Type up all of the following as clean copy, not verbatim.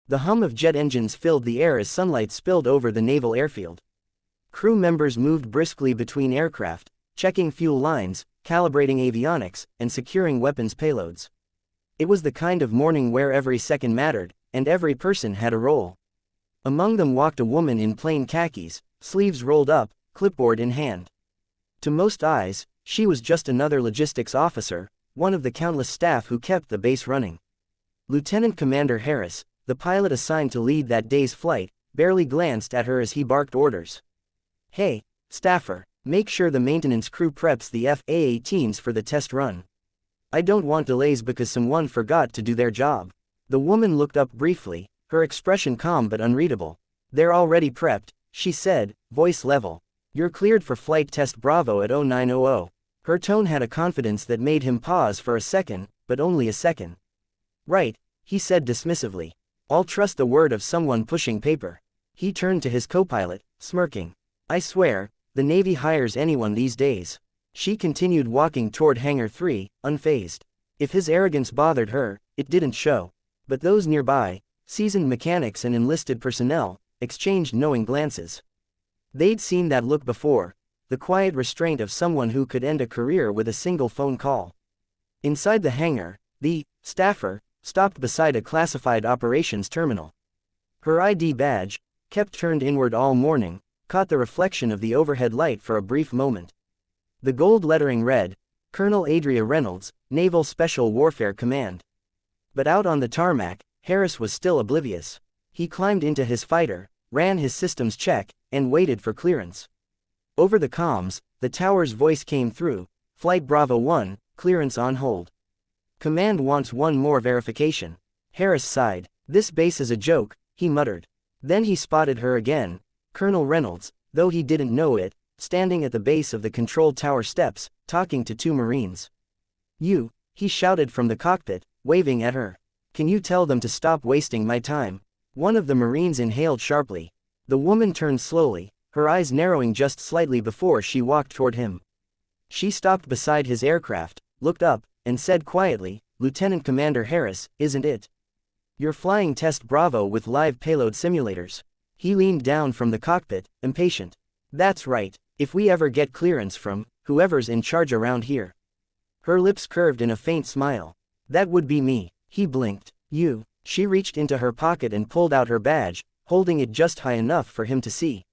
The hum of jet engines filled the air as sunlight spilled over the naval airfield. Crew members moved briskly between aircraft, checking fuel lines, calibrating avionics, and securing weapons payloads. It was the kind of morning where every second mattered, and every person had a role. Among them walked a woman in plain khakis, sleeves rolled up, clipboard in hand. To most eyes, she was just another logistics officer, one of the countless staff who kept the base running. Lieutenant Commander Harris, the pilot assigned to lead that day's flight, barely glanced at her as he barked orders. "Hey, staffer, make sure the maintenance crew preps the F/A-18s for the test run. I don't want delays because someone forgot to do their job." The woman looked up briefly, her expression calm but unreadable. "They're already prepped," she said, voice level. "You're cleared for flight test Bravo at 0900. Her tone had a confidence that made him pause for a second, but only a second. "Right," he said dismissively. "I'll trust the word of someone pushing paper." He turned to his co-pilot, smirking. "I swear, the Navy hires anyone these days." She continued walking toward Hangar 3, unfazed. If his arrogance bothered her, it didn't show. But those nearby, seasoned mechanics and enlisted personnel, exchanged knowing glances. They'd seen that look before, the quiet restraint of someone who could end a career with a single phone call. Inside the hangar, the staffer stopped beside a classified operations terminal. Her ID badge, kept turned inward all morning, caught the reflection of the overhead light for a brief moment. The gold lettering read, "Colonel Adria Reynolds, Naval Special Warfare Command." But out on the tarmac, Harris was still oblivious. He climbed into his fighter, ran his systems check, and waited for clearance. Over the comms, the tower's voice came through, "Flight Bravo 1, clearance on hold. Command wants one more verification." Harris sighed. "This base is a joke," he muttered. Then he spotted her again, Colonel Reynolds, though he didn't know it, standing at the base of the control tower steps, talking to two Marines. "You," he shouted from the cockpit, waving at her. "Can you tell them to stop wasting my time?" One of the Marines inhaled sharply. The woman turned slowly, her eyes narrowing just slightly before she walked toward him. She stopped beside his aircraft, looked up, and said quietly, "Lieutenant Commander Harris, isn't it? You're flying Test Bravo with live payload simulators." He leaned down from the cockpit, impatient. "That's right, if we ever get clearance from whoever's in charge around here." Her lips curved in a faint smile. "That would be me." He blinked. "You." She reached into her pocket and pulled out her badge, holding it just high enough for him to see.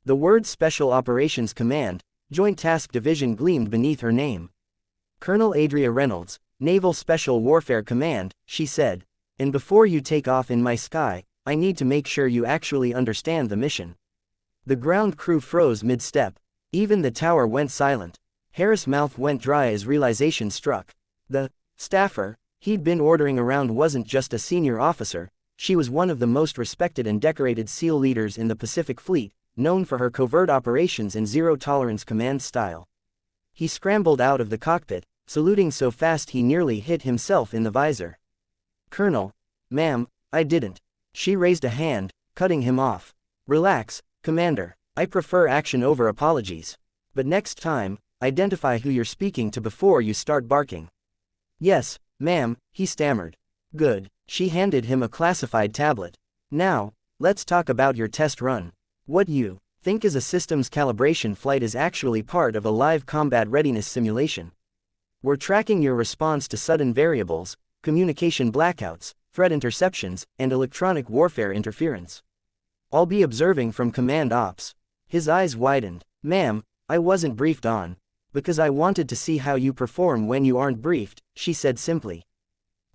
The word Special Operations Command, Joint Task Division gleamed beneath her name. "Colonel Adria Reynolds, Naval Special Warfare Command," she said. "And before you take off in my sky, I need to make sure you actually understand the mission." The ground crew froze mid-step. Even the tower went silent. Harris' mouth went dry as realization struck. The staffer he'd been ordering around wasn't just a senior officer, she was one of the most respected and decorated SEAL leaders in the Pacific Fleet, known for her covert operations and zero-tolerance command style. He scrambled out of the cockpit, saluting so fast he nearly hit himself in the visor. "Colonel." "Ma'am, I didn't." She raised a hand, cutting him off. "Relax, Commander. I prefer action over apologies. But next time, identify who you're speaking to before you start barking." "Yes, ma'am," he stammered. "Good." She handed him a classified tablet. "Now, let's talk about your test run. What you think is a systems calibration flight is actually part of a live combat readiness simulation. We're tracking your response to sudden variables, communication blackouts, threat interceptions, and electronic warfare interference. I'll be observing from command ops." His eyes widened. "Ma'am, I wasn't briefed on." "Because I wanted to see how you perform when you aren't briefed," she said simply.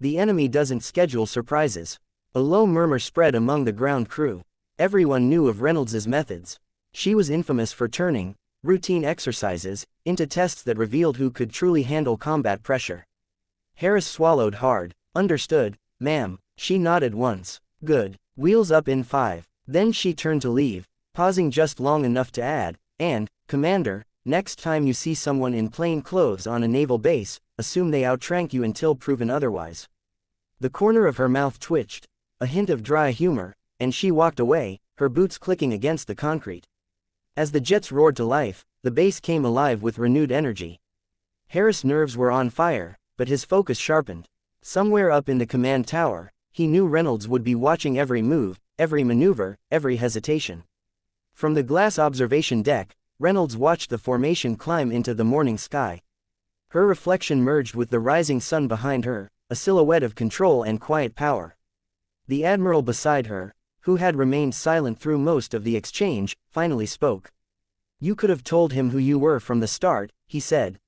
"The enemy doesn't schedule surprises." A low murmur spread among the ground crew. Everyone knew of Reynolds's methods. She was infamous for turning routine exercises into tests that revealed who could truly handle combat pressure. Harris swallowed hard. "Understood, ma'am." She nodded once. "Good. Wheels up in 5. Then she turned to leave, pausing just long enough to add, "And, Commander, next time you see someone in plain clothes on a naval base, assume they outrank you until proven otherwise." The corner of her mouth twitched, a hint of dry humor, and she walked away, her boots clicking against the concrete. As the jets roared to life, the base came alive with renewed energy. Harris' nerves were on fire, but his focus sharpened. Somewhere up in the command tower, he knew Reynolds would be watching every move, every maneuver, every hesitation. From the glass observation deck, Reynolds watched the formation climb into the morning sky. Her reflection merged with the rising sun behind her, a silhouette of control and quiet power. The admiral beside her, who had remained silent through most of the exchange, finally spoke. "You could have told him who you were from the start," he said.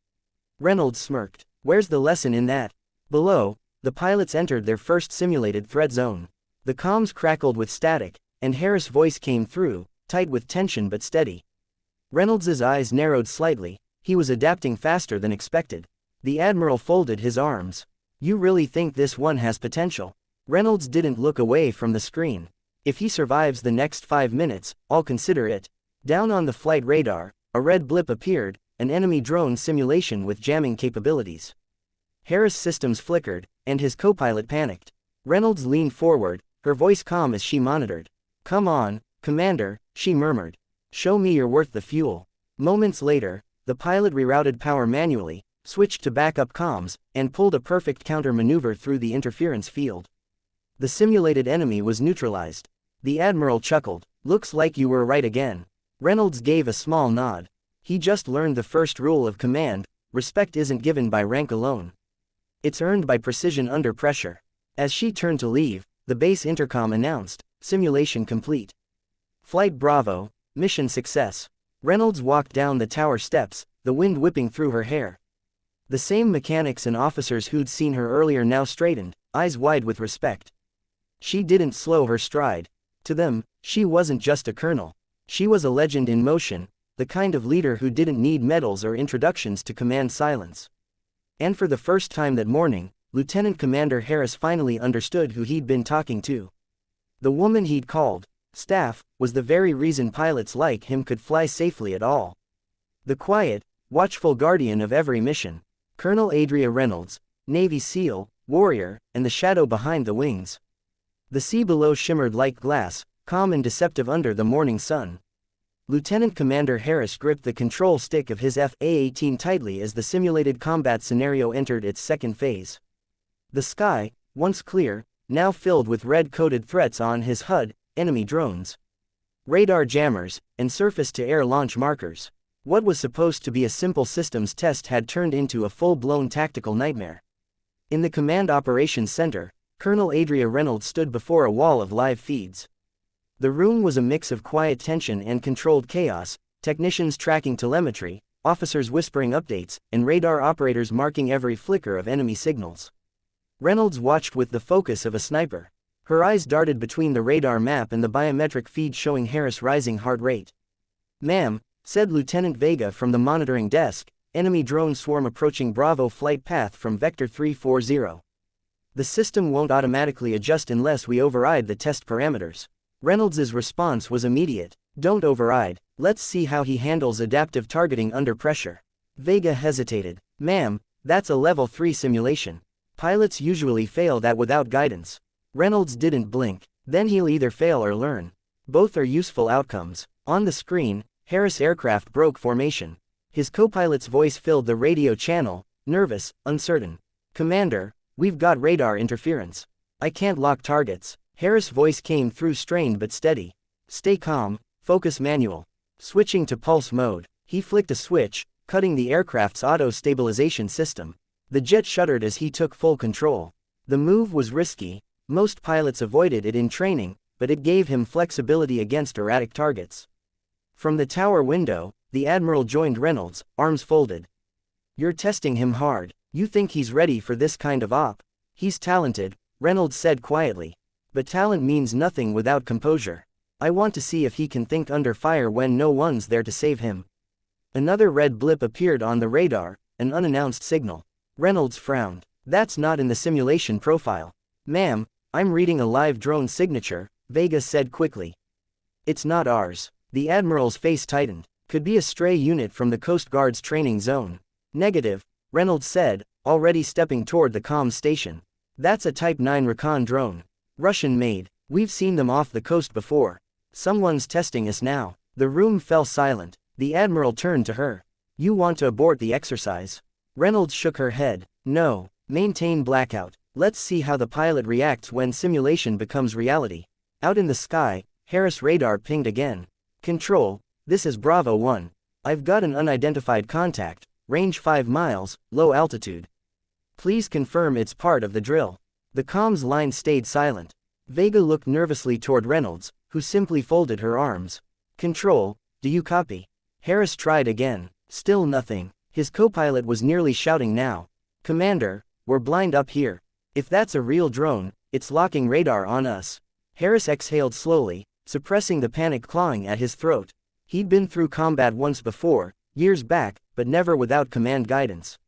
Reynolds smirked. "Where's the lesson in that?" Below, the pilots entered their first simulated threat zone. The comms crackled with static, and Harris' voice came through, tight with tension but steady. Reynolds's eyes narrowed slightly. He was adapting faster than expected. The admiral folded his arms. "You really think this one has potential?" Reynolds didn't look away from the screen. "If he survives the next 5 minutes, I'll consider it." Down on the flight radar, a red blip appeared, an enemy drone simulation with jamming capabilities. Harris' systems flickered, and his co-pilot panicked. Reynolds leaned forward, her voice calm as she monitored. "Come on, Commander," she murmured. "Show me you're worth the fuel." Moments later, the pilot rerouted power manually, switched to backup comms, and pulled a perfect counter-maneuver through the interference field. The simulated enemy was neutralized. The admiral chuckled. "Looks like you were right again." Reynolds gave a small nod. He just learned the first rule of command: respect isn't given by rank alone. It's earned by precision under pressure. As she turned to leave, the base intercom announced, "Simulation complete. Flight Bravo, mission success." Reynolds walked down the tower steps, the wind whipping through her hair. The same mechanics and officers who'd seen her earlier now straightened, eyes wide with respect. She didn't slow her stride. To them, she wasn't just a colonel. She was a legend in motion, the kind of leader who didn't need medals or introductions to command silence. And for the first time that morning, Lieutenant Commander Harris finally understood who he'd been talking to. The woman he'd called Staff was the very reason pilots like him could fly safely at all. The quiet, watchful guardian of every mission. Colonel Adria Reynolds, Navy SEAL, warrior, and the shadow behind the wings. The sea below shimmered like glass, calm and deceptive under the morning sun. Lieutenant Commander Harris gripped the control stick of his FA-18 tightly as the simulated combat scenario entered its second phase. The sky, once clear, now filled with red-coated threats on his HUD, enemy drones, radar jammers, and surface-to-air launch markers. What was supposed to be a simple systems test had turned into a full-blown tactical nightmare. In the Command Operations Center, Colonel Adria Reynolds stood before a wall of live feeds. The room was a mix of quiet tension and controlled chaos, technicians tracking telemetry, officers whispering updates, and radar operators marking every flicker of enemy signals. Reynolds watched with the focus of a sniper. Her eyes darted between the radar map and the biometric feed showing Harris' rising heart rate. "Ma'am," said Lieutenant Vega from the monitoring desk, "enemy drone swarm approaching Bravo flight path from Vector 340. The system won't automatically adjust unless we override the test parameters." Reynolds's response was immediate. "Don't override, let's see how he handles adaptive targeting under pressure." Vega hesitated. "Ma'am, that's a level 3 simulation. Pilots usually fail that without guidance." Reynolds didn't blink. "Then he'll either fail or learn. Both are useful outcomes." On the screen, Harris' aircraft broke formation. His co-pilot's voice filled the radio channel, nervous, uncertain. "Commander, we've got radar interference. I can't lock targets." Harris' voice came through strained but steady. "Stay calm, focus manual." Switching to pulse mode, he flicked a switch, cutting the aircraft's auto-stabilization system. The jet shuddered as he took full control. The move was risky. Most pilots avoided it in training, but it gave him flexibility against erratic targets. From the tower window, the admiral joined Reynolds, arms folded. "You're testing him hard. You think he's ready for this kind of op?" "He's talented," Reynolds said quietly. "But talent means nothing without composure. I want to see if he can think under fire when no one's there to save him." Another red blip appeared on the radar, an unannounced signal. Reynolds frowned. "That's not in the simulation profile." "Ma'am, I'm reading a live drone signature," Vega said quickly. "It's not ours." The admiral's face tightened. "Could be a stray unit from the Coast Guard's training zone." "Negative," Reynolds said, already stepping toward the comms station. "That's a Type 9 recon drone. Russian-made. We've seen them off the coast before. Someone's testing us now." The room fell silent. The admiral turned to her. "You want to abort the exercise?" Reynolds shook her head. "No. Maintain blackout. Let's see how the pilot reacts when simulation becomes reality. Out in the sky, Harris radar pinged again. Control, this is Bravo 1. I've got an unidentified contact, range 5 miles, low altitude. Please confirm it's part of the drill. The comms line stayed silent. Vega looked nervously toward Reynolds, who simply folded her arms. Control, do you copy? Harris tried again. Still nothing. His co-pilot was nearly shouting now. Commander, we're blind up here. If that's a real drone, it's locking radar on us. Harris exhaled slowly, suppressing the panic clawing at his throat. He'd been through combat once before, years back, but never without command guidance.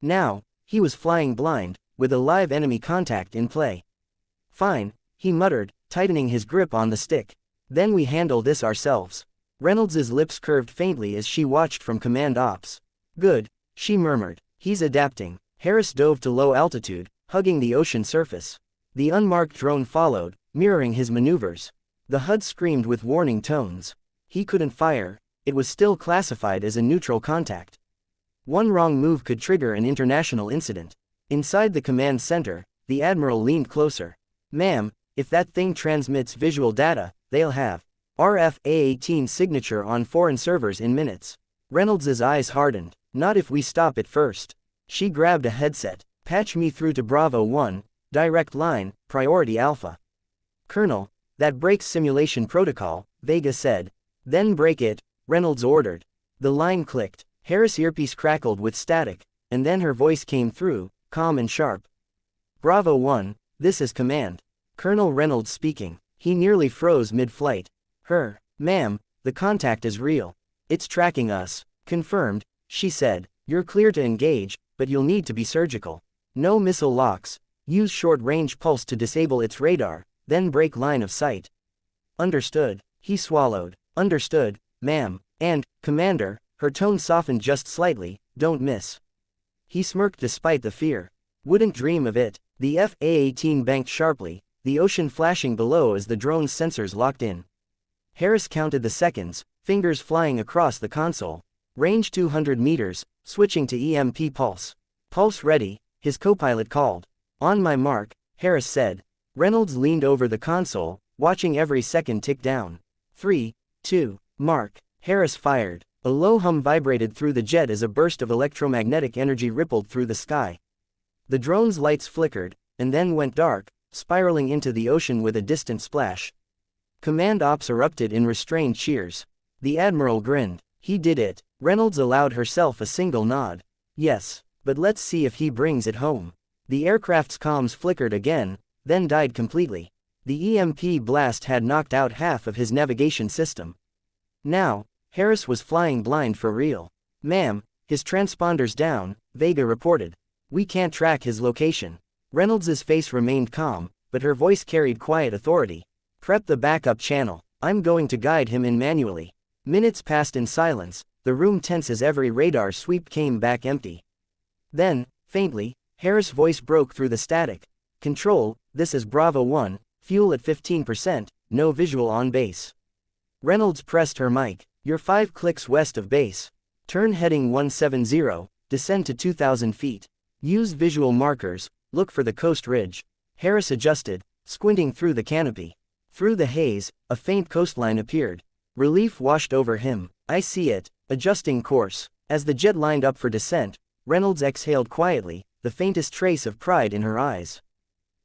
Now, he was flying blind, with a live enemy contact in play. Fine, he muttered, tightening his grip on the stick. Then we handle this ourselves. Reynolds's lips curved faintly as she watched from command ops. Good, she murmured. He's adapting. Harris dove to low altitude, hugging the ocean surface. The unmarked drone followed, mirroring his maneuvers. The HUD screamed with warning tones. He couldn't fire. It was still classified as a neutral contact. One wrong move could trigger an international incident. Inside the command center, the admiral leaned closer. Ma'am, if that thing transmits visual data, they'll have RFA-18 signature on foreign servers in minutes. Reynolds's eyes hardened. Not if we stop it first. She grabbed a headset. Patch me through to Bravo 1, direct line, priority alpha. Colonel, that breaks simulation protocol, Vega said. Then break it, Reynolds ordered. The line clicked. Harris' earpiece crackled with static, and then her voice came through, calm and sharp. Bravo 1, this is command. Colonel Reynolds speaking. He nearly froze mid-flight. Ma'am, the contact is real. It's tracking us. Confirmed, she said. You're clear to engage, but you'll need to be surgical. No missile locks. Use short-range pulse to disable its radar, then break line of sight. Understood. He swallowed. Understood, ma'am. And, Commander, her tone softened just slightly, don't miss. He smirked despite the fear. Wouldn't dream of it. The FA-18 banked sharply, the ocean flashing below as the drone's sensors locked in. Harris counted the seconds, fingers flying across the console. Range 200 meters, switching to EMP pulse. Pulse ready, his co-pilot called. On my mark, Harris said. Reynolds leaned over the console, watching every second tick down. 3, 2, mark. Harris fired. A low hum vibrated through the jet as a burst of electromagnetic energy rippled through the sky. The drone's lights flickered, and then went dark, spiraling into the ocean with a distant splash. Command ops erupted in restrained cheers. The admiral grinned. He did it. Reynolds allowed herself a single nod. Yes, but let's see if he brings it home. The aircraft's comms flickered again, then died completely. The EMP blast had knocked out half of his navigation system. Now, Harris was flying blind for real. Ma'am, his transponder's down, Vega reported. We can't track his location. Reynolds's face remained calm, but her voice carried quiet authority. Prep the backup channel. I'm going to guide him in manually. Minutes passed in silence, the room tense as every radar sweep came back empty. Then, faintly, Harris' voice broke through the static. Control, this is Bravo 1, fuel at 15%, no visual on base. Reynolds pressed her mic. You're 5 clicks west of base. Turn heading 170, descend to 2,000 feet. Use visual markers, look for the coast ridge. Harris adjusted, squinting through the canopy. Through the haze, a faint coastline appeared. Relief washed over him. I see it. Adjusting course. As the jet lined up for descent, Reynolds exhaled quietly, the faintest trace of pride in her eyes.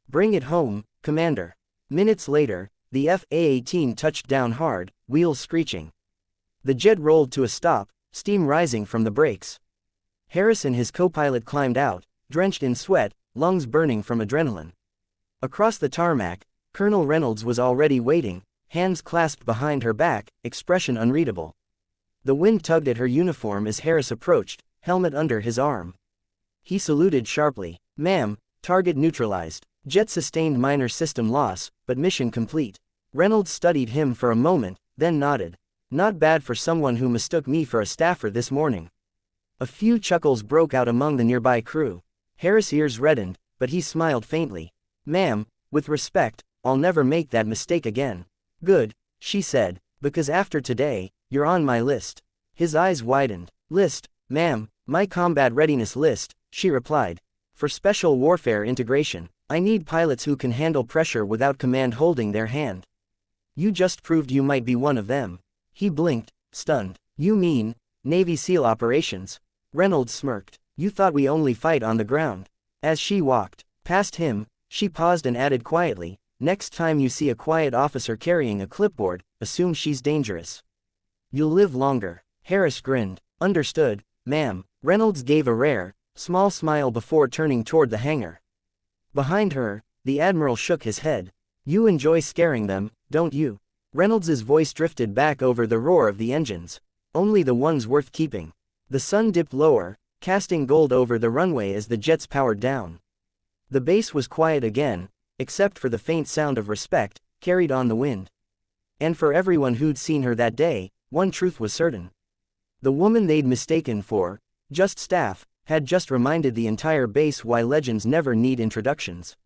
Bring it home, Commander. Minutes later, the FA-18 touched down hard, wheels screeching. The jet rolled to a stop, steam rising from the brakes. Harris and his co-pilot climbed out, drenched in sweat, lungs burning from adrenaline. Across the tarmac, Colonel Reynolds was already waiting, hands clasped behind her back, expression unreadable. The wind tugged at her uniform as Harris approached, helmet under his arm. He saluted sharply. Ma'am, target neutralized. Jet sustained minor system loss, but mission complete. Reynolds studied him for a moment, then nodded. Not bad for someone who mistook me for a staffer this morning. A few chuckles broke out among the nearby crew. Harris' ears reddened, but he smiled faintly. Ma'am, with respect, I'll never make that mistake again. Good, she said, because after today, you're on my list. His eyes widened. List, ma'am, my combat readiness list, she replied. For special warfare integration, I need pilots who can handle pressure without command holding their hand. You just proved you might be one of them. He blinked, stunned. You mean, Navy SEAL operations? Reynolds smirked. You thought we only fight on the ground. As she walked past him, she paused and added quietly, next time you see a quiet officer carrying a clipboard, assume she's dangerous. You'll live longer. Harris grinned. Understood, ma'am. Reynolds gave a rare, small smile before turning toward the hangar. Behind her, the Admiral shook his head. You enjoy scaring them, don't you? Reynolds's voice drifted back over the roar of the engines. Only the ones worth keeping. The sun dipped lower, casting gold over the runway as the jets powered down. The base was quiet again, except for the faint sound of respect, carried on the wind. And for everyone who'd seen her that day, one truth was certain. The woman they'd mistaken for, just staff, had just reminded the entire base why legends never need introductions.